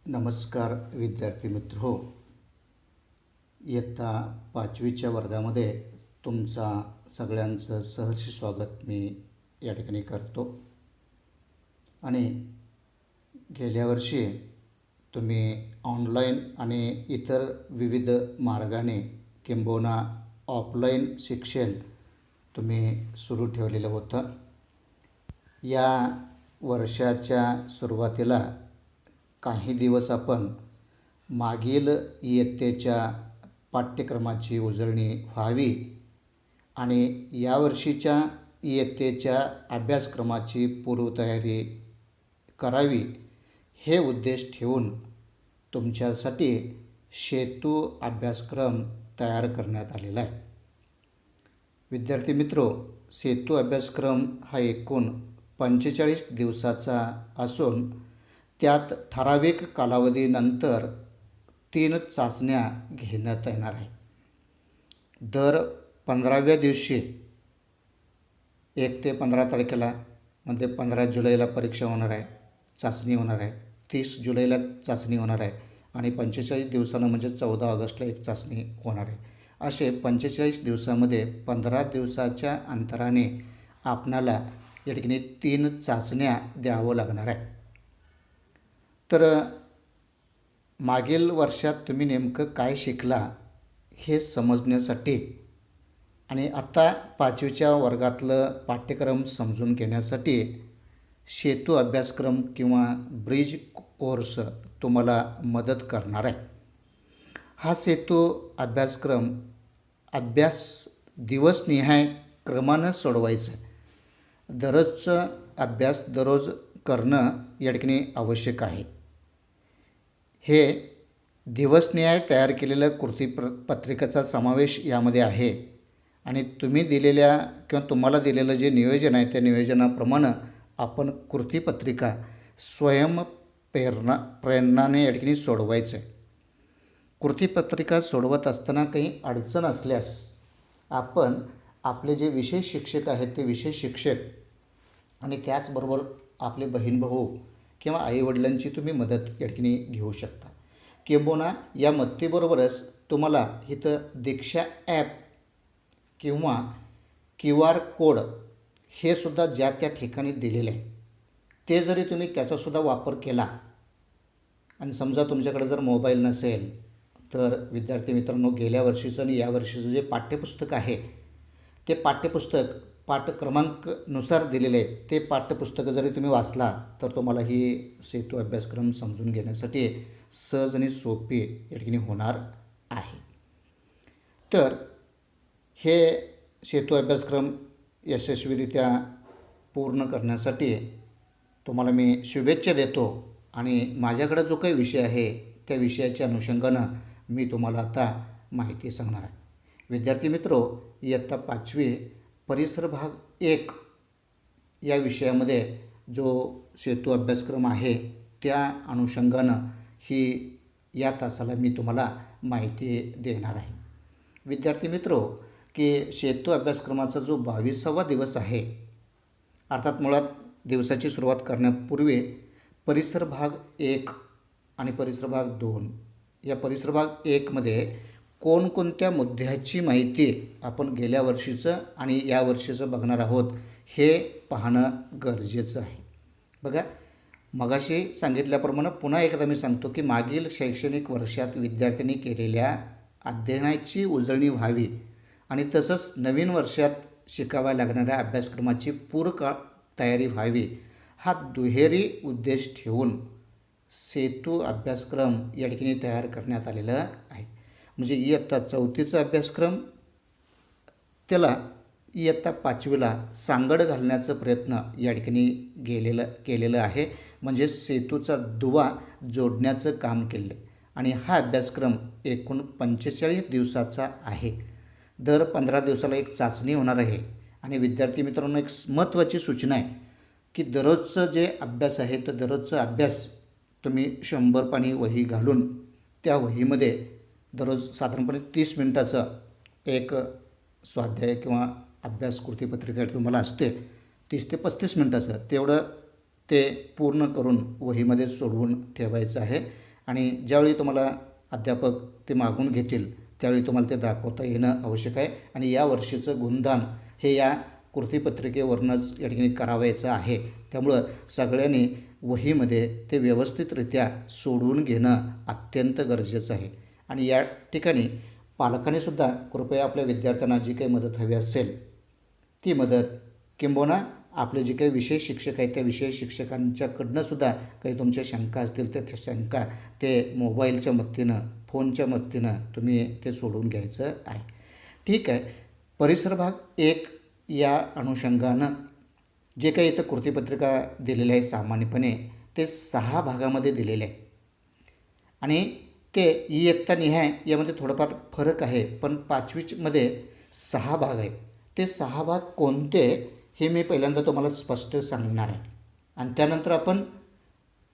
नमस्कार विद्यार्थी मित्र हो. इयत्ता 5वीच्या वर्गामध्ये तुमचा सगळ्यांचं सहर्ष स्वागत मी या ठिकाणी करतो. आणि गेल्या वर्षी तुम्ही ऑनलाईन आणि इतर विविध मार्गाने किंबहुना ऑफलाईन शिक्षण तुम्ही सुरू ठेवलेलं होतं. या वर्षाच्या सुरुवातीला काही दिवस आपण मागील इयत्तेच्या पाठ्यक्रमाची उजळणी व्हावी आणि यावर्षीच्या इयत्तेच्या अभ्यासक्रमाची पूर्वतयारी करावी हे उद्देश ठेवून तुमच्यासाठी सेतू अभ्यासक्रम तयार करण्यात आलेला आहे. विद्यार्थी मित्रो, सेतू अभ्यासक्रम हा एकूण 45 दिवसाचा असून त्यात ठराविक कालावधीनंतर 3 चाचण्या घेण्यात येणार आहे. दर 15व्या दिवशी 1 ते 15 तारखेला म्हणजे 15 जुलैला परीक्षा होणार आहे, चाचणी होणार आहे. 30 जुलैला चाचणी होणार आहे आणि 45 दिवसानं म्हणजे 14 ऑगस्टला एक चाचणी होणार आहे. असे 45 दिवसामध्ये 15 दिवसाच्या अंतराने आपणाला या ठिकाणी 3 चाचण्या द्यावं लागणार आहे. तर मागील वर्षात तुम्ही नेमकं काय शिकला हे समजण्यासाठी आणि आता 5वीच्या वर्गातलं पाठ्यक्रम समजून घेण्यासाठी सेतू अभ्यासक्रम किंवा ब्रिज कोर्स तुम्हाला मदत करणार आहे. हा सेतू अभ्यासक्रम अभ्यास दिवसनिहाय क्रमानं सोडवायचं आहे. दररोजचा अभ्यास दररोज करणं या ठिकाणी आवश्यक आहे. हे दिवसनिहाय तयार केलेलं कृतीपत्रिकेचा समावेश यामध्ये आहे आणि तुम्ही दिलेल्या किंवा तुम्हाला दिलेलं जे नियोजन आहे त्या नियोजनाप्रमाणे आपण कृतीपत्रिका प्रेरणाने या ठिकाणी सोडवायचं आहे. कृतीपत्रिका सोडवत असताना काही अडचण असल्यास आपण आपले जे विषय शिक्षक आहेत ते विषय शिक्षक आणि त्याचबरोबर आपले बहीण भाऊ किंवा आईवडिलांची तुम्ही मदत या ठिकाणी घेऊ शकता. किंबहुना या मदतीबरोबरच तुम्हाला इथं दीक्षा ॲप किंवा QR कोड हे सुद्धा ज्या त्या ठिकाणी दिलेले आहे ते जरी तुम्ही त्याचासुद्धा वापर केला आणि समजा तुमच्याकडे जर मोबाईल नसेल तर विद्यार्थी मित्रांनो, गेल्या वर्षीचं आणि या वर्षीचं जे पाठ्यपुस्तक आहे ते पाठ्यपुस्तक पाठक्रमांकनुसार दिलेले आहे. ते पाठ्यपुस्तकं जरी तुम्ही वाचला तर तुम्हाला ही सेतू अभ्यासक्रम समजून घेण्यासाठी सहज आणि सोपी या ठिकाणी होणार आहे. तर हे सेतू अभ्यासक्रम यशस्वीरित्या पूर्ण करण्यासाठी तुम्हाला मी शुभेच्छा देतो आणि माझ्याकडे जो काही विषय आहे त्या विषयाच्या अनुषंगानं मी तुम्हाला आता माहिती सांगणार आहे. विद्यार्थी मित्रो, इयत्ता 5वी परिसर भाग 1 या विषयामध्ये जो सेतू अभ्यासक्रम आहे त्या अनुषंगानं या तासाला मी तुम्हाला माहिती देणार आहे. विद्यार्थी मित्रो, की सेतू अभ्यासक्रमाचा जो 22वा दिवस आहे, अर्थात मुळात दिवसाची सुरुवात करण्यापूर्वी परिसर भाग 1 आणि परिसर भाग 2 या परिसर भाग 1 मध्ये कोणकोणत्या मुद्द्याची माहिती आपण गेल्या वर्षीचं आणि या वर्षीचं बघणार आहोत हे पाहणं गरजेचं आहे. बघा, मगाशी सांगितल्याप्रमाणे पुन्हा एकदा मी सांगतो की मागील शैक्षणिक वर्षात विद्यार्थ्यांनी केलेल्या अध्ययनाची उजळणी व्हावी आणि तसंच नवीन वर्षात शिकाव्या लागणाऱ्या अभ्यासक्रमाची तयारी व्हावी हा दुहेरी उद्देश ठेवून सेतू अभ्यासक्रम या ठिकाणी तयार करण्यात आलेला आहे. म्हणजे इयत्ता 4थीचा अभ्यासक्रम त्याला इयत्ता 5वीला सांगड घालण्याचा प्रयत्न या ठिकाणी केलेलं आहे. म्हणजे सेतूचा दुवा जोडण्याचं काम केलं आणि हा अभ्यासक्रम एकूण 45 दिवसाचा आहे. दर 15 दिवसाला एक चाचणी होणार आहे. आणि विद्यार्थी मित्रांनो, एक महत्त्वाची सूचना आहे की दररोजचं जे अभ्यास आहे तर दररोजचा अभ्यास तुम्ही 100 पानी वही घालून त्या वहीमध्ये दररोज साधारणपणे 30 मिनिटाचं एक स्वाध्याय किंवा अभ्यास कृतीपत्रिका तुम्हाला असते 30 ते 35 मिनिटाचं, तेवढं ते पूर्ण करून वहीमध्ये सोडवून ठेवायचं आहे. आणि ज्यावेळी तुम्हाला अध्यापक ते मागून घेतील त्यावेळी तुम्हाला ते दाखवता येणं आवश्यक आहे. आणि या वर्षीचं गुणदान हे या कृतीपत्रिकेवरूनच या ठिकाणी करावायचं आहे. त्यामुळं सगळ्यांनी वहीमध्ये ते व्यवस्थितरित्या सोडवून घेणं अत्यंत गरजेचं आहे. आणि या ठिकाणी पालकांनीसुद्धा कृपया आपल्या विद्यार्थ्यांना जी काही मदत हवी असेल ती मदत, किंबहुना आपले जे काही विषय शिक्षक आहेत त्या विषय शिक्षकांच्याकडनंसुद्धा काही तुमच्या शंका असतील तर त्या शंका ते मोबाईलच्या मदतीनं, फोनच्या मदतीनं तुम्ही ते सोडवून घ्यायचं आहे. ठीक आहे. परिसर भाग 1 या अनुषंगानं जे काही इथं कृतीपत्रिका दिलेलं आहे सामान्यपणे ते 6 भागामध्ये दिलेले आहे. आणि ते इयत्ता निहाय यामध्ये थोडंफार फरक आहे, पण 5वीमध्ये 6 भाग आहेत. ते 6 भाग कोणते हे मी पहिल्यांदा तुम्हाला स्पष्ट सांगणार आहे. आणि त्यानंतर आपण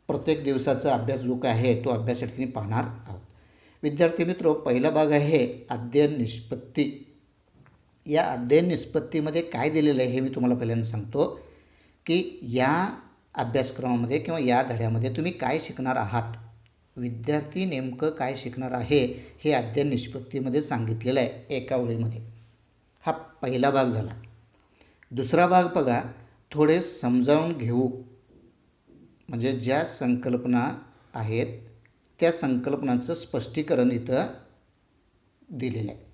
प्रत्येक दिवसाचा अभ्यास जो काय आहे तो अभ्यास या ठिकाणी पाहणार आहोत. विद्यार्थी मित्र, पहिला भाग आहे अध्ययन निष्पत्ती. या अध्ययन निष्पत्तीमध्ये काय दिलेलं आहे हे मी तुम्हाला पहिल्यांदा सांगतो की या अभ्यासक्रमामध्ये किंवा या धड्यामध्ये तुम्ही काय शिकणार आहात, विद्यार्थी नेमकं काय शिकणार आहे हे अध्ययन निष्पत्तीमध्ये सांगितलेलं आहे एका ओळीमध्ये. हा पहिला भाग झाला. दुसरा भाग बघा, थोडे समजावून घेऊ, म्हणजे ज्या संकल्पना आहेत त्या संकल्पनांचं स्पष्टीकरण इथं दिलेलं आहे.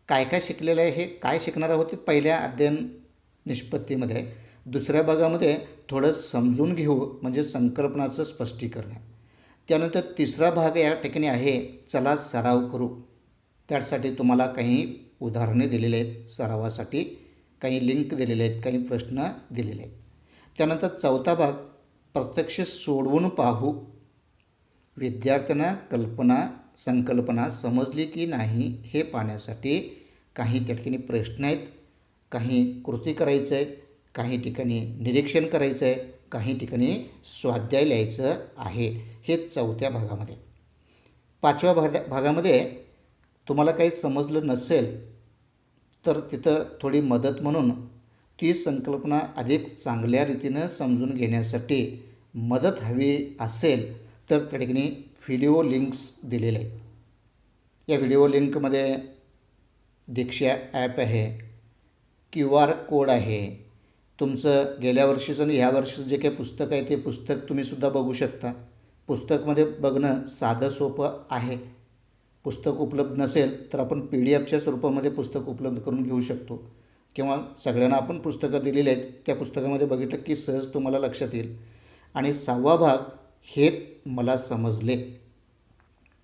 काय काय शिकलेलं आहे हे काय शिकणार आहोत ते पहिल्या अध्ययन निष्पत्तीमध्ये. दुसऱ्या भागामध्ये थोडं समजून घेऊ म्हणजे संकल्पनाचं स्पष्टीकरण आहे. त्यानंतर तिसरा भाग या ठिकाणी आहे चला सराव करू. त्यासाठी तुम्हाला काही उदाहरणे दिलेले आहेत सरावासाठी, काही लिंक दिलेले आहेत, काही प्रश्न दिलेले आहेत. त्यानंतर चौथा भाग प्रत्यक्ष सोडवून पाहू. विद्यार्थ्यांना संकल्पना समजली की नाही हे पाहण्यासाठी काही त्या ठिकाणी प्रश्न आहेत, काही कृती करायचं आहे, काही ठिकाणी निरीक्षण करायचं आहे, काही ठिकाणी स्वाध्याय लिहायचं आहे. हे चौथ्या भागामध्ये. 5व्या भागामध्ये तुम्हाला काही समजलं नसेल तर तिथं थोडी मदत म्हणून ती संकल्पना अधिक चांगल्या रीतीनं समजून घेण्यासाठी मदत हवी असेल तर त्या ठिकाणी व्हिडिओ लिंक्स दिलेले आहेत. या व्हिडिओ लिंकमध्ये दीक्षा ॲप आहे, QR कोड आहे, तुमचं गेल्या वर्षीचं आणि ह्या वर्षीचं जे काही पुस्तक आहे ते पुस्तक तुम्हीसुद्धा बघू शकता. पुस्तकमध्ये बघणं साधं सोपं आहे. पुस्तक उपलब्ध नसेल तर आपण PDF स्वरूपामध्ये पुस्तक उपलब्ध करून घेऊ शकतो, किंवा सगळ्यांना आपण पुस्तकं दिलेली आहेत त्या पुस्तकामध्ये बघितलं की सहज तुम्हाला लक्षात येईल. आणि 6वा भाग हे मला समजले.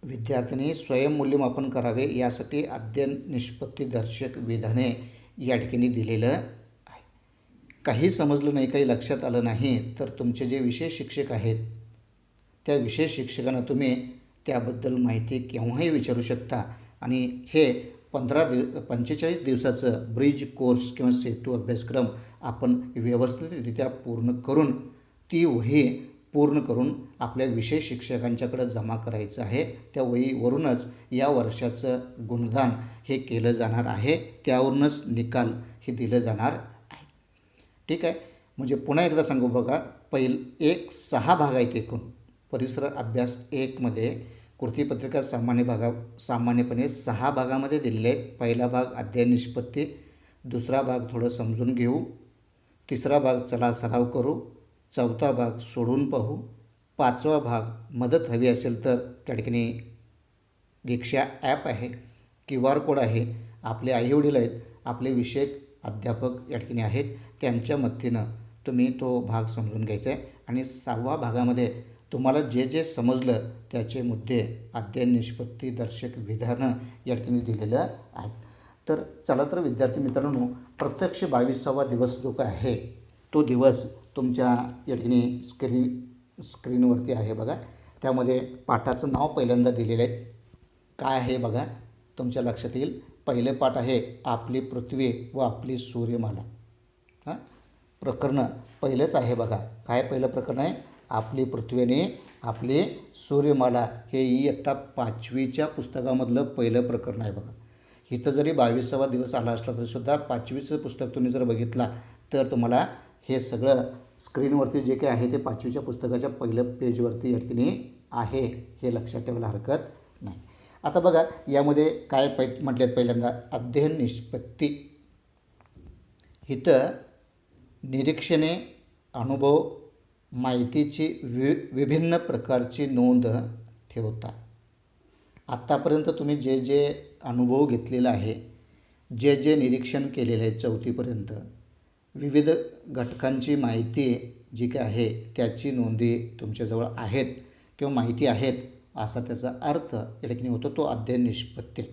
विद्यार्थ्यांनी स्वयंमूल्यमापन करावे यासाठी अध्ययन निष्पत्ती दर्शक विधाने या ठिकाणी दिलेलं आहे. काही समजलं नाही, काही लक्षात आलं नाही तर तुमचे जे विषय शिक्षक आहेत त्या विषय शिक्षकांना तुम्ही त्याबद्दल माहिती केव्हाही विचारू शकता. आणि हे 45 दिवसाचं ब्रिज कोर्स किंवा सेतू अभ्यासक्रम आपण व्यवस्थितरित्या पूर्ण करून ती वही पूर्ण करून आपल्या विषय शिक्षकांच्याकडे जमा करायचं आहे. त्या वहीवरूनच या वर्षाचं गुणदान हे केलं जाणार आहे, त्यावरूनच निकाल हे दिलं जाणार आहे. ठीक आहे. म्हणजे पुन्हा एकदा सांगू बघा, 6 भाग आहेत एकूण. परिसर अभ्यास 1मध्ये कृतीपत्रिका सामान्यपणे 6 भागामध्ये दिलेले आहेत. पहिला भाग अध्ययन निष्पत्ती, दुसरा भाग थोडं समजून घेऊ, तिसरा भाग चला सराव करू, चौथा भाग सोडून पाहू, 5वा भाग मदत हवी असेल तर त्या ठिकाणी दीक्षा ॲप आहे, QR कोड आहे, आपले आईवडील आहेत, आपले विषयक अध्यापक या ठिकाणी आहेत, त्यांच्या मदतीनं तुम्ही तो भाग समजून घ्यायचा आहे. आणि 6व्या भागामध्ये तुम्हाला जे जे समजलं त्याचे मुद्दे अध्ययन निष्पत्ती दर्शक विधानं या ठिकाणी दिलेलं आहेत. तर चला तर विद्यार्थी मित्रांनो, प्रत्यक्ष 22वा दिवस जो काय आहे तो दिवस तुमच्या या ठिकाणी स्क्रीनवरती आहे बघा. त्यामध्ये पाठाचं नाव पहिल्यांदा दिलेलं आहे. काय आहे बघा, तुमच्या लक्षात येईल. पहिले पाठ आहे आपली पृथ्वी व आपली सूर्यमाला. प्रकरण पहिलंच आहे बघा. काय पहिलं प्रकरण आहे? आपली पृथ्वीने आपली सूर्यमाला. हे इयत्ता 5वीच्या पुस्तकामधलं पहिलं प्रकरण आहे बघा. इथं जरी 22वा दिवस आला असला तरीसुद्धा 5वीचं पुस्तक तुम्ही जर बघितला तर तुम्हाला हे सगळं स्क्रीनवरती जे काही आहे ते 5वीच्या पुस्तकाच्या पहिलं पेजवरती या ठिकाणी आहे हे लक्षात ठेवायला हरकत नाही. आता बघा यामध्ये काय म्हटलेत पहिल्यांदा अध्ययन निष्पत्ती. इथं निरीक्षणे, अनुभव, माहितीची विभिन्न प्रकारची नोंद ठेवता. आत्तापर्यंत तुम्ही जे जे अनुभव घेतलेला आहे, जे जे निरीक्षण केलेलं आहे 4थीपर्यंत, विविध घटकांची माहिती जी काय आहे त्याची नोंदी तुमच्याजवळ आहेत किंवा माहिती आहेत असा त्याचा अर्थ या ठिकाणी होतो, तो अध्ययन निष्पत्ती.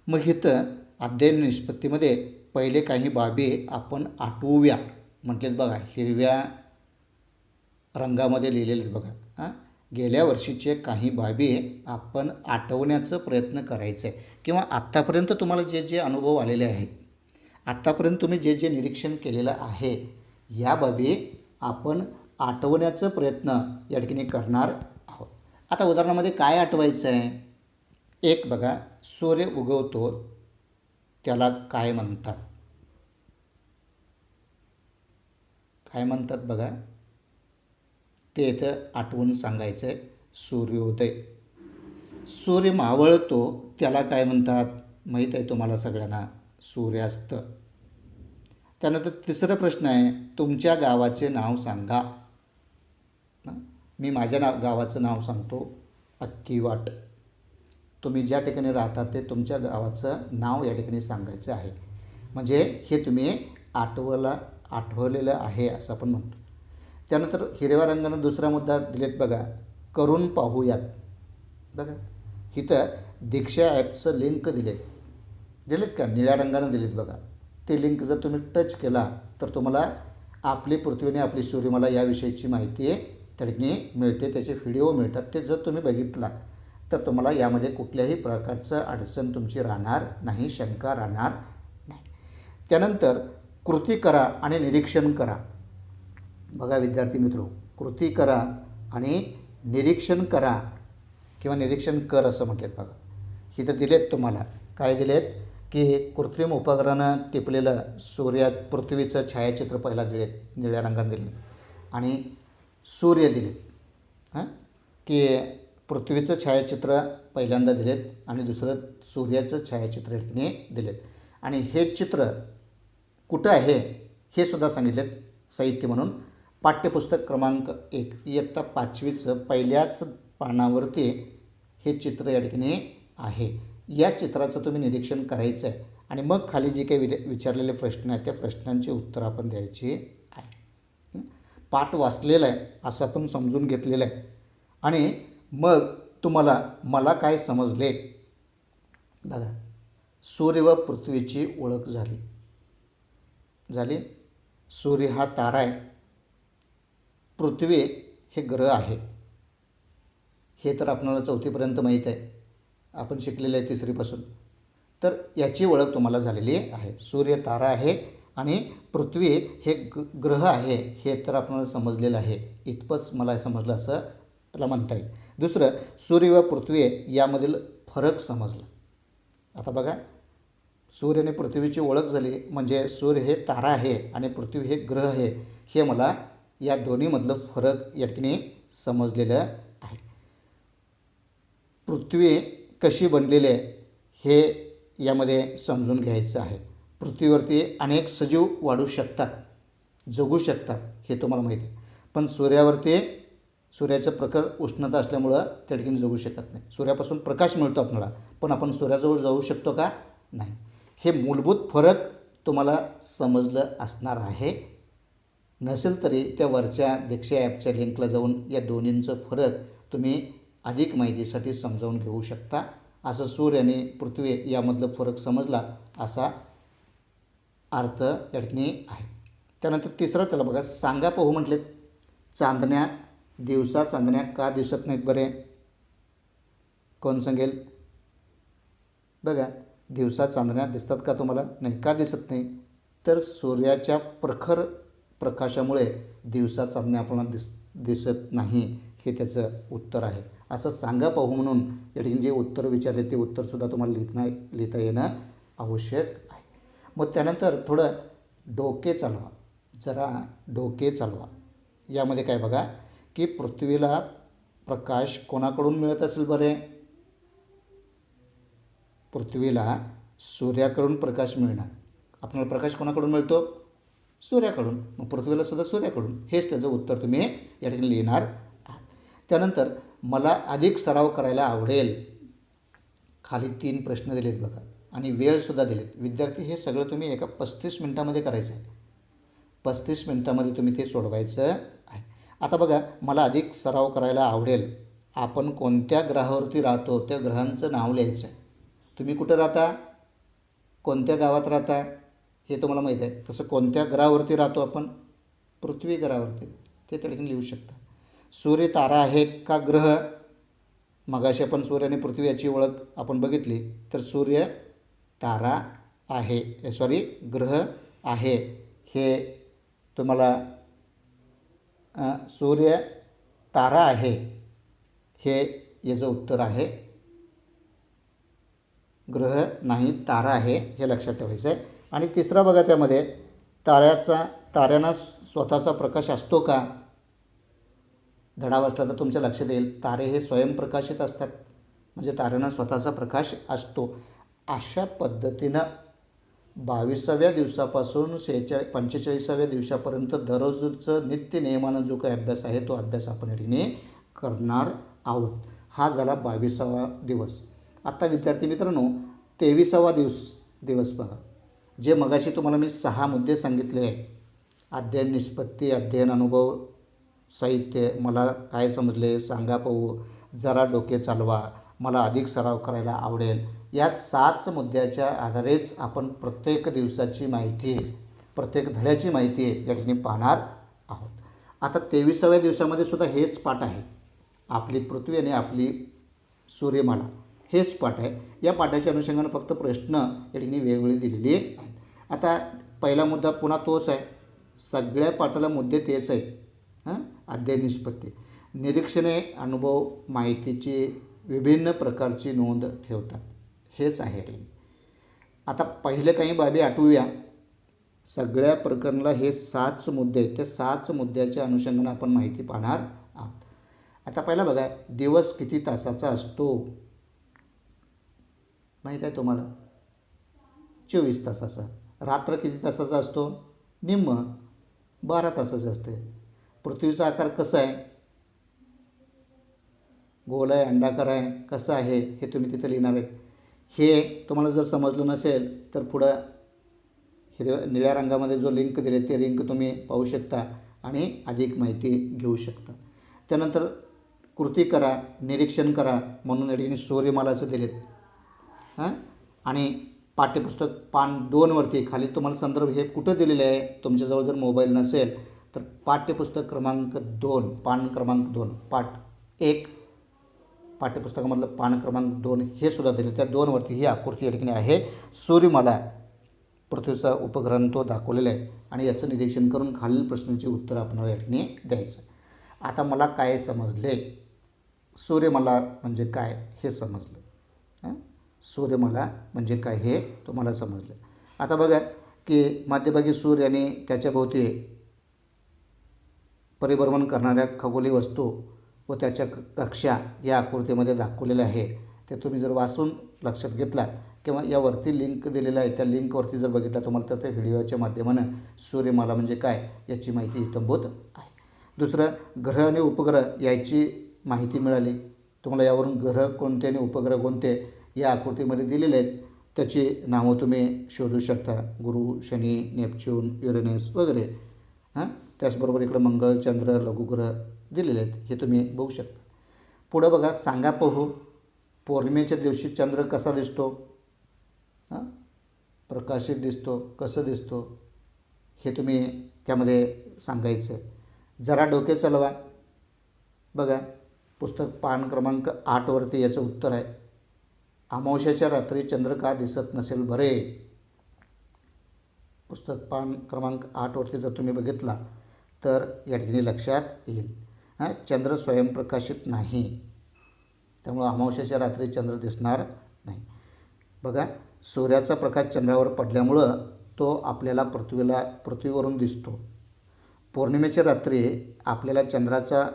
मग इथं अध्ययन निष्पत्तीमध्ये पहिले काही बाबी आपण आठवूया म्हटलेत बघा, हिरव्या रंगामध्ये लिहिलेले बघा. गेल्या वर्षीचे काही बाबी आपण आठवण्याचा प्रयत्न करायचा आहे किंवा आत्तापर्यंत तुम्हाला जे जे अनुभव आलेले आहेत, आत्तापर्यंत तुम्ही जे जे निरीक्षण केलेलं आहे या बाबी आपण आठवण्याचा प्रयत्न या ठिकाणी करणार आहोत. आता उदाहरणामध्ये काय आठवायचं आहे? एक बघा, सूर्य उगवतो त्याला काय म्हणतात? काय म्हणतात बघा, ते इथं आठवून सांगायचं आहे. सूर्योदय. सूर्य मावळतो त्याला काय म्हणतात? माहीत आहे तुम्हाला सगळ्यांना, सूर्यास्त. त्यानंतर तिसरा प्रश्न आहे, तुमच्या गावाचे नाव सांगा. मी माझ्या गावाचं नाव सांगतो, अक्कीवाट. तुम्ही ज्या ठिकाणी राहता ते तुमच्या गावाचं नाव या ठिकाणी सांगायचं आहे. म्हणजे हे तुम्ही आठवलेलं आहे असं आपण म्हणतो. त्यानंतर हिरव्या रंगानं दुसरा मुद्दा दिलेत बघा, करून पाहूयात. बघा इथं दीक्षा ॲपचं लिंक दिलेत का? निळ्या रंगानं दिलेत बघा. ते लिंक जर तुम्ही टच केला तर तुम्हाला आपली पृथ्वीने आपली सूर्यमाला याविषयीची माहिती त्या ठिकाणी मिळते, त्याचे व्हिडिओ मिळतात. ते जर तुम्ही बघितला तर तुम्हाला यामध्ये कुठल्याही प्रकारचं अडचण तुमची राहणार नाही, शंका राहणार नाही. त्यानंतर कृती करा आणि निरीक्षण करा. बघा विद्यार्थी मित्रो, कृती करा आणि निरीक्षण करा किंवा निरीक्षण कर असं म्हटलेत बघा. इथं दिलेत तुम्हाला काय दिलेत की कृत्रिम उपकरणानं टिपलेलं पृथ्वीचं छायाचित्र पहिला दिलेत, निळ्या रंगात दिले, आणि सूर्य दिलेत. की पृथ्वीचं छायाचित्र पहिल्यांदा दिलेत आणि दुसरं सूर्याचं छायाचित्र दिलेत. आणि हे चित्र कुठं आहे हे सुद्धा सांगितलेत साहित्य म्हणून. पाठ्यपुस्तक क्रमांक 1 इयत्ता 5वीचं पहिल्याच पानावरती हे चित्र या ठिकाणी आहे. या चित्राचं तुम्ही निरीक्षण करायचं आहे आणि मग खाली जे काही विचारलेले प्रश्न आहेत त्या प्रश्नांची उत्तरं आपण द्यायची आहे. पाठ वाचलेला आहे असं आपण समजून घेतलेलं आहे. आणि मग मला काय समजले बघा, सूर्य व पृथ्वीची ओळख झाली. सूर्य हा तारा आहे, पृथ्वी हे ग्रह आहे. हे तर आपल्याला 4थीपर्यंत माहीत आहे, आपण शिकलेलं आहे 3रीपासून. तर याची ओळख तुम्हाला झालेली आहे. सूर्य तारा आहे आणि पृथ्वी हे ग्रह आहे हे तर आपल्याला समजलेलं आहे. इतपंच मला समजलं असं त्याला म्हणता येईल. दुसरं, सूर्य व पृथ्वी यामधील फरक समजला. आता बघा, सूर्य आणि पृथ्वीची ओळख झाली म्हणजे सूर्य हे तारा आहे आणि पृथ्वी हे ग्रह आहे हे मला या दोन्हीमधलं फरक या ठिकाणी समजलेलं आहे. पृथ्वी कशी बनलेली आहे हे यामध्ये समजून घ्यायचं आहे. पृथ्वीवरती अनेक सजीव वाढू शकतात, जगू शकतात हे तुम्हाला माहिती आहे. पण सूर्याचं प्रखर उष्णता असल्यामुळं त्या ठिकाणी जगू शकत नाही. सूर्यापासून प्रकाश मिळतो आपल्याला, पण आपण सूर्याजवळ जाऊ शकतो का? नाही. हे मूलभूत फरक तुम्हाला समजलं असणार आहे. नसेल तरी त्या वरच्या दीक्षा ॲपच्या लिंकला जाऊन या दोन्हींचं फरक तुम्ही अधिक माहितीसाठी समजावून घेऊ शकता. असं सूर्य आणि पृथ्वी यामधलं फरक समजला असा अर्थ या ठिकाणी आहे. त्यानंतर तिसरा त्याला बघा, सांगा पाहू म्हटलेत. दिवसा चांदण्या का दिसत नाहीत बरे? कोण सांगेल? बघा, दिवसा चांदण्या दिसतात का तुम्हाला? नाही. का दिसत नाही? तर सूर्याच्या प्रखर प्रकाशामुळे दिवसा चांदण्या आपल्याला दिसत नाही हे त्याचं उत्तर आहे. असं सांगा पाहू म्हणून या ठिकाणी जे उत्तर विचारले ते उत्तरसुद्धा तुम्हाला लिहिता येणं आवश्यक आहे. मग त्यानंतर थोडं जरा डोके चालवा. यामध्ये काय बघा की पृथ्वीला प्रकाश कोणाकडून मिळत असेल बरे? पृथ्वीला सूर्याकडून प्रकाश मिळणार. आपल्याला प्रकाश कोणाकडून मिळतो? सूर्याकडून. मग पृथ्वीला सुद्धा सूर्याकडून. हेच त्याचं उत्तर तुम्ही या ठिकाणी लिहिणार आहात. त्यानंतर मला अधिक सराव करायला आवडेल. खाली 3 प्रश्न दिलेत बघा आणि वेळसुद्धा दिलेत. विद्यार्थी हे सगळं तुम्ही एका 35 मिनटामध्ये करायचं आहे. 35 मिनटामध्ये तुम्ही ते सोडवायचं आहे. आता बघा, मला अधिक सराव करायला आवडेल. आपण कोणत्या ग्रहावरती राहतो त्या ग्रहांचं नाव लिहायचं आहे. तुम्ही कुठं राहता? कोणत्या गावात राहता? हे तुम्हाला माहीत आहे. तसं कोणत्या ग्रहावरती राहतो आपण? पृथ्वी ग्रहावरती. ते त्या ठिकाणी लिहू शकता. सूर्य तारा आहे का ग्रह? मगाशी आपण सूर्य आणि पृथ्वी याची ओळख आपण बघितली. तर सूर्य तारा आहे, ग्रह आहे. हे तुम्हाला सूर्य तारा आहे हे याचं उत्तर आहे. ग्रह नाही, तारा आहे, हे लक्षात ठेवायचं आहे. आणि तिसरा बघा, त्यामध्ये ताऱ्यांना स्वतःचा प्रकाश असतो का? धडा वाचला तर तुमच्या लक्षात येईल. तारे हे स्वयंप्रकाशित असतात, म्हणजे ताऱ्यांना स्वतःचा प्रकाश असतो. अशा पद्धतीनं 22व्या दिवसापासून 45व्या दिवसापर्यंत दररोजचं नित्य नियमानं जो काही अभ्यास आहे तो अभ्यास आपण या ठिकाणी करणार आहोत. हा झाला 22वा दिवस. आता विद्यार्थी मित्रांनो, 23वा दिवस बघा. जे मगाशी तुम्हाला मी 6 मुद्दे सांगितले आहे. अध्ययन निष्पत्ती, अध्ययन अनुभव, साहित्य, मला काय समजले सांगा पाहू, जरा डोके चालवा, मला अधिक सराव करायला आवडेल. या 7 मुद्द्याच्या आधारेच आपण प्रत्येक दिवसाची माहिती, प्रत्येक धड्याची माहिती या ठिकाणी पाहणार आहोत. आता 23व्या दिवसामध्ये सुद्धा हेच पाठ आहे. आपली पृथ्वी आणि आपली सूर्यमाला हेच पाठ आहे. या पाठाच्या अनुषंगाने फक्त प्रश्न या ठिकाणी वेगवेगळे दिलेले आहेत. आता पहिला मुद्दा पुन्हा तोच आहे. सगळ्या पाठाला मुद्दे तेच आहेत. अध्ययन निष्पत्ती, निरीक्षणे, अनुभव, माहितीची विभिन्न प्रकारची नोंद ठेवतात, हेच आहे. आता पहिले काही बाबी आठवूया. सगळ्या प्रकरणाला हे 7 मुद्दे आहेत. त्या 7 मुद्द्याच्या अनुषंगाने आपण माहिती पाहणार आहोत. आता पहिला बघा, दिवस किती तासाचा असतो? माहीत आहे तुम्हाला? 24 तासाचा. रात्र किती तासाचा असतो? निम्म 12 तासाचं असते. पृथ्वीचा आकार कसा आहे? गोल आहे, अंडाकार आहे, कसं आहे हे तुम्ही तिथे लिहिणार आहेत. हे तुम्हाला जर समजलं नसेल तर पुढं निळ्या रंगामध्ये जो लिंक दिले ते लिंक तुम्ही पाहू शकता आणि अधिक माहिती घेऊ शकता. त्यानंतर कृती करा, निरीक्षण करा म्हणून या ठिकाणी सूर्यमालाचं दिलेत. आणि पाठ्यपुस्तक पान 2वरती खाली तुम्हाला संदर्भ हे कुठं दिलेले आहे? तुमच्याजवळ जर मोबाईल नसेल तर पाठ्यपुस्तक क्रमांक 2, पान क्रमांक 2, पाठ 1 पाठ्यपुस्तकामधलं पान क्रमांक 2 हे सुद्धा दिले. त्या 2वरती ही आकृती या ठिकाणी आहे. सूर्यमाला पृथ्वीचा उपग्रह तो दाखवलेला आहे आणि याचं निरीक्षण करून खालील प्रश्नांची उत्तर आपल्याला या ठिकाणी द्यायचं. आता मला काय समजले? सूर्यमाला म्हणजे काय हे समजलं. सूर्यमाला म्हणजे काय हे तुम्हाला समजलं. आता बघा की मध्यभागी सूर्य आणि त्याच्या भोवती परिभ्रमण करणाऱ्या खगोली वस्तू व त्याच्या कक्षा या आकृतीमध्ये दाखवलेल्या आहे. ते तुम्ही जर वाचून लक्षात घेतला किंवा यावरती लिंक दिलेला आहे त्या लिंकवरती जर बघितला तुम्हाला तर त्या व्हिडिओच्या माध्यमानं सूर्यमाला म्हणजे काय याची माहिती इत्थंभूत आहे. दुसरं, ग्रह आणि उपग्रह याची माहिती मिळाली तुम्हाला. यावरून ग्रह कोणते आणि उपग्रह कोणते या आकृतीमध्ये दिलेले आहेत. त्याची नावं तुम्ही शोधू शकता. गुरु, शनी, नेपच्यून, युरेनस वगैरे. त्याचबरोबर इकडं मंगळ, चंद्र, लघुग्रह दिलेले आहेत, हे तुम्ही बघू शकता. पुढं बघा, सांगा पाहू पौर्णिमेच्या दिवशी चंद्र कसा दिसतो? प्रकाशित दिसतो, कसं दिसतो हे तुम्ही त्यामध्ये सांगायचं. जरा डोके चालवा. बघा पुस्तक पान क्रमांक 8वरती याचं उत्तर आहे. अमावस्येच्या रात्री चंद्र का दिसत नसेल बरे? पुस्तक पान क्रमांक 8वरती जर तुम्ही बघितला तर या ठिकाणी लक्षात येईल. चंद्र स्वयंप्रकाशित नाही, त्यामुळं अमावस्येच्या रात्री चंद्र दिसणार नाही. बघा, सूर्याचा प्रकाश चंद्रावर पडल्यामुळं तो आपल्याला पृथ्वीवरून दिसतो. पौर्णिमेच्या रात्री आपल्याला चंद्राचा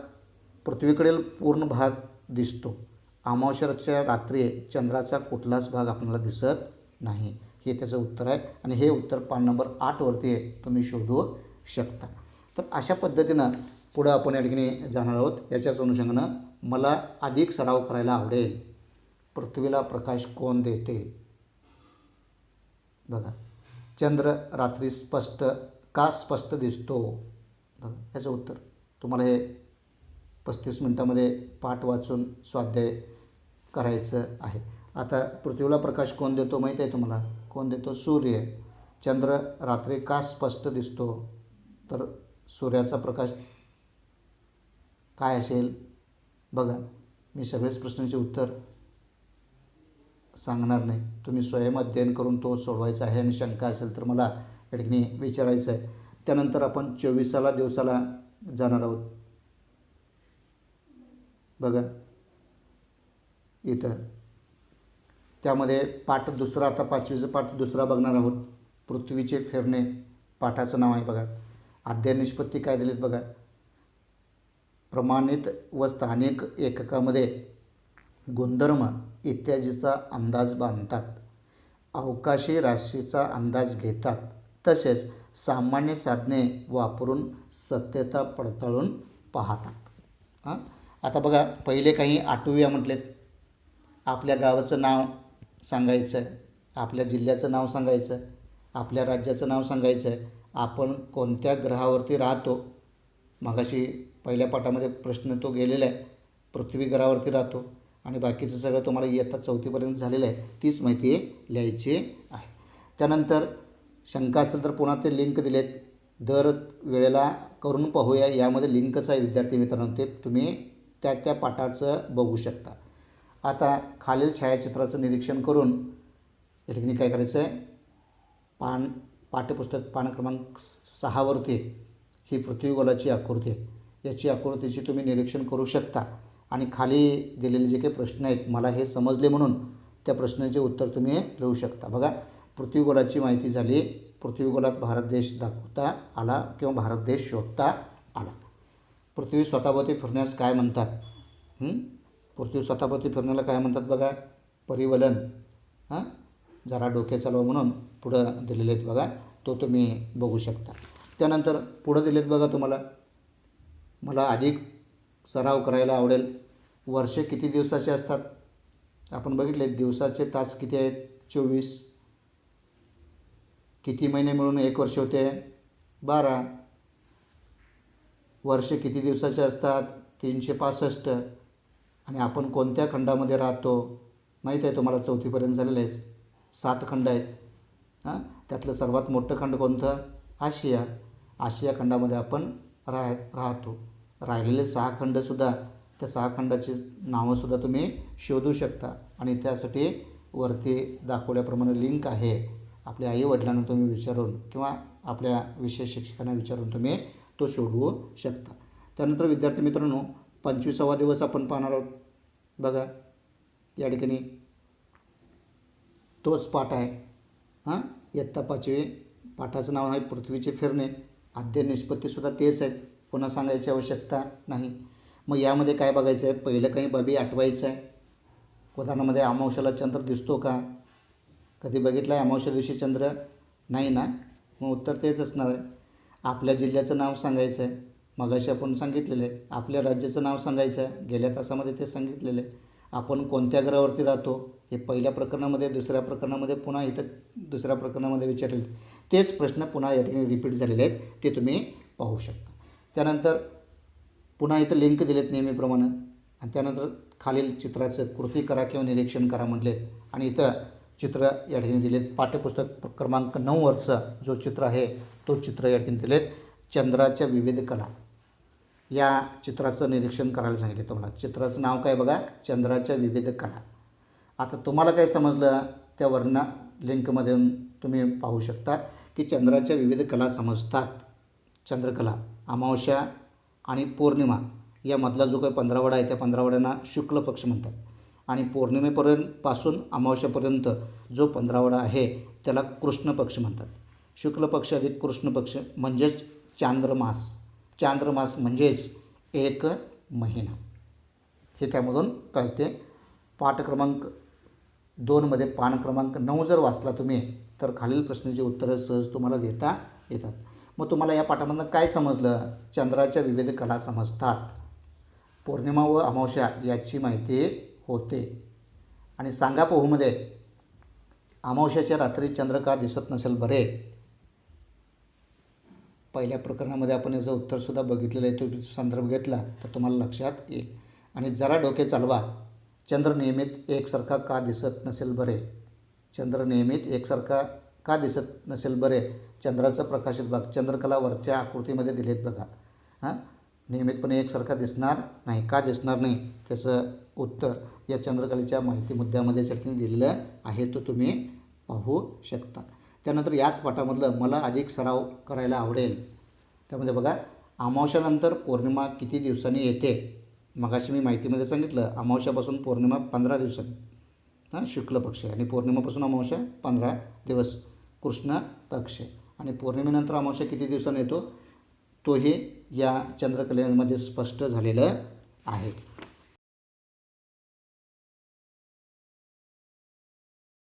पृथ्वीकडील पूर्ण भाग दिसतो. अमावस्येच्या रात्री चंद्राचा कुठलाच भाग आपल्याला दिसत नाही. हे त्याचं उत्तर आहे आणि हे उत्तर पान नंबर 8वरती आहे, तुम्ही शोधू शकता. तर अशा पद्धतीनं पुढं आपण या ठिकाणी जाणार आहोत. याच्याच अनुषंगानं मला अधिक सराव करायला आवडेल. पृथ्वीला प्रकाश कोण देते? बघा, चंद्र रात्री का स्पष्ट दिसतो? बघा याचं उत्तर तुम्हाला हे 35 मिनटामध्ये पाठ वाचून स्वाध्याय करायचं आहे. आता पृथ्वीला प्रकाश कोण देतो माहीत आहे तुम्हाला? कोण देतो? सूर्य. चंद्र रात्री का स्पष्ट दिसतो? तर सूर्याचा प्रकाश काय असेल? बघा, मी सगळेच प्रश्नांचे उत्तर सांगणार नाही, तुम्ही स्वयं अध्ययन करून तो सोडवायचा आहे आणि शंका असेल तर मला या ठिकाणी विचारायचं आहे. त्यानंतर आपण 24 दिवसाला जाणार आहोत. बघा इथं त्यामध्ये पाठ दुसरा, आता 5वीचं पाठ दुसरा बघणार आहोत. पृथ्वीचे फिरणे पाठाचं नाव आहे. बघा, अध्ययन निष्पत्ती काय दिलीत बघा. प्रमाणित व स्थानिक एककामध्ये गुणधर्म इत्यादीचा अंदाज बांधतात, अवकाशी राशीचा अंदाज घेतात, तसेच सामान्य साधने वापरून सत्यता पडताळून पाहतात. आता बघा, पहिले काही आठवूया म्हटलेत. आपल्या गावाचं नाव सांगायचं आहे, आपल्या जिल्ह्याचं नाव सांगायचं आहे, आपल्या राज्याचं नाव सांगायचं आहे, आपण कोणत्या ग्रहावरती राहतो. मगाशी पहिल्या पाठामध्ये प्रश्न तो गेलेला आहे. पृथ्वी ग्रहावरती राहतो आणि बाकीचं सगळं तुम्हाला इयत्ता 4थीपर्यंत झालेलं आहे. तीच माहिती लिहायची आहे. त्यानंतर शंका असेल तर पुन्हा ते लिंक दिलेत. दर वेळेला करून पाहूया, यामध्ये लिंकच आहे विद्यार्थी मित्रांनो, ते तुम्ही त्या पाठाचं बघू शकता. आता खालील छायाचित्राचं निरीक्षण करून या ठिकाणी काय करायचं आहे? पाठ्यपुस्तक पान क्रमांक 6वरती ही पृथ्वीगोलाची आकृती आहे. याची आकृतीची तुम्ही निरीक्षण करू शकता आणि खाली दिलेले जे काही प्रश्न आहेत, मला हे समजले म्हणून त्या प्रश्नाचे उत्तर तुम्ही लिहू शकता. बघा, पृथ्वीगोलाची माहिती झाली. पृथ्वीगोलात भारत देश दाखवता आला किंवा भारत देश शोधता आला. पृथ्वी स्वतःभोवती फिरण्यास काय म्हणतात? पृथ्वी स्वतःभोवती फिरण्याला काय म्हणतात? बघा, परिवलन. जरा डोके चालवा म्हणून पुढं दिलेले आहेत बघा, तो तुम्ही बघू शकता. त्यानंतर पुढं दिलेत बघा तुम्हाला, मला अधिक सराव करायला आवडेल. वर्षे किती दिवसाचे असतात? आपण बघितले दिवसाचे तास किती आहेत? 24. किती महिने मिळून 1 वर्ष होते? 12. वर्षे किती दिवसाचे असतात? 365. आणि आपण कोणत्या खंडामध्ये राहतो माहीत आहे तुम्हाला? 4थीपर्यंत झालेलं आहे. 7 खंड आहेत. त्यातलं सर्वात मोठं खंड कोणतं? आशिया. आशिया खंडामध्ये आपण राहतो. राहिलेले 6 खंडसुद्धा, त्या 6 खंडाची नावंसुद्धा तुम्ही शोधू शकता आणि त्यासाठी वरती दाखवल्याप्रमाणे लिंक आहे. आपल्या आईवडिलांना तुम्ही विचारून किंवा आपल्या विषय शिक्षकांना विचारून तुम्ही तो शोधवू शकता. त्यानंतर विद्यार्थी मित्रांनो, 25वा दिवस आपण पाहणार आहोत. बघा या ठिकाणी तोच पाठ आहे. इयत्ता 5वी पाठाचं नाव आहे पृथ्वीचे फिरणे. अध्ययन निष्पत्तीसुद्धा तेच आहेत, पुन्हा सांगायची आवश्यकता नाही. मग यामध्ये काय बघायचं आहे? पहिलं काही बाबी आठवायचं आहे. उदाहरणामध्ये अमावस्येला चंद्र दिसतो का? कधी बघितलं आहे अमावस्या दिवशी चंद्र? नाही ना, मग उत्तर तेच असणार आहे. आपल्या जिल्ह्याचं नाव सांगायचं आहे, मगाशी आपण सांगितलेलं आहे. आपल्या राज्याचं नाव सांगायचं आहे, गेल्या तासामध्ये ते सांगितलेलं आहे. आपण कोणत्या ग्रहावरती राहतो हे पहिल्या प्रकरणामध्ये, दुसऱ्या प्रकरणामध्ये, पुन्हा इथं दुसऱ्या प्रकरणामध्ये विचारलेले तेच प्रश्न पुन्हा या ठिकाणी रिपीट झालेले आहेत, ते तुम्ही पाहू शकता. त्यानंतर पुन्हा इथं लिंक दिलेत नेहमीप्रमाणे आणि त्यानंतर खालील चित्राचं कृती करा किंवा निरीक्षण करा म्हटलेत आणि इथं चित्र या ठिकाणी दिलेत. पाठ्यपुस्तक क्रमांक 9वरचं जो चित्र आहे तो चित्र या ठिकाणी दिलेत. चंद्राच्या विविध कला या चित्राचं निरीक्षण करायला सांगितलं तुम्हाला. चित्राचं नाव काय बघा? चंद्राच्या विविध कला. आता तुम्हाला काय समजलं त्या वर्ण लिंकमधून तुम्ही पाहू शकता की चंद्राच्या विविध कला समजतात. चंद्रकला, अमावस्या आणि पौर्णिमा यामधला जो काही 15 आहे त्या 15 शुक्ल पक्ष म्हणतात आणि पौर्णिमेपासून अमावस्यापर्यंत जो 15 आहे त्याला कृष्ण पक्ष म्हणतात. शुक्ल पक्ष अधिक कृष्ण पक्ष म्हणजेच चांद्रमास. चांद्रमास म्हणजेच एक महिना हे त्यामधून कळते. पाठ क्रमांक 2मध्ये पान क्रमांक 9 जर वाचला तुम्ही तर खालील प्रश्नाची उत्तरं सहज तुम्हाला देता येतात. मग तुम्हाला या पाठामधून काय समजलं? चंद्राच्या विविध कला समजतात, पौर्णिमा व अमावस्या याची माहिती होते. आणि सांगा पोहूमध्ये अमावस्याच्या रात्री चंद्र का दिसत नसेल बरे? पहिल्या प्रकरणामध्ये आपण याचं उत्तरसुद्धा बघितलेलं आहे. तो संदर्भ घेतला तर तुम्हाला लक्षात येईल. आणि जरा डोके चालवा, चंद्र नियमित एकसारखा का दिसत नसेल बरे? चंद्र नियमित एकसारखा का दिसत नसेल बरे? चंद्राचं प्रकाशित भाग चंद्रकला वरच्या आकृतीमध्ये दिलेत बघा. नियमितपणे एकसारखा दिसणार नाही. का दिसणार नाही? त्याचं उत्तर या चंद्रकलेच्या माहिती मुद्द्यामध्ये त्यांनी दिलेलं आहे, तो तुम्ही पाहू शकता. त्यानंतर याच पाठामधलं मला अधिक सराव करायला आवडेल. त्यामध्ये बघा, अमावस्यानंतर पौर्णिमा किती दिवसांनी येते? मगाशी मी माहितीमध्ये सांगितलं अमावस्यापासून पौर्णिमा 15 दिवसांनी, शुक्ल पक्ष आणि पौर्णिमापासून अमावस्या 15 दिवस कृष्ण पक्ष. आणि पौर्णिमेनंतर अमावस्या किती दिवसांनी येतो तोही या चंद्रकलेमध्ये स्पष्ट झालेलं आहे.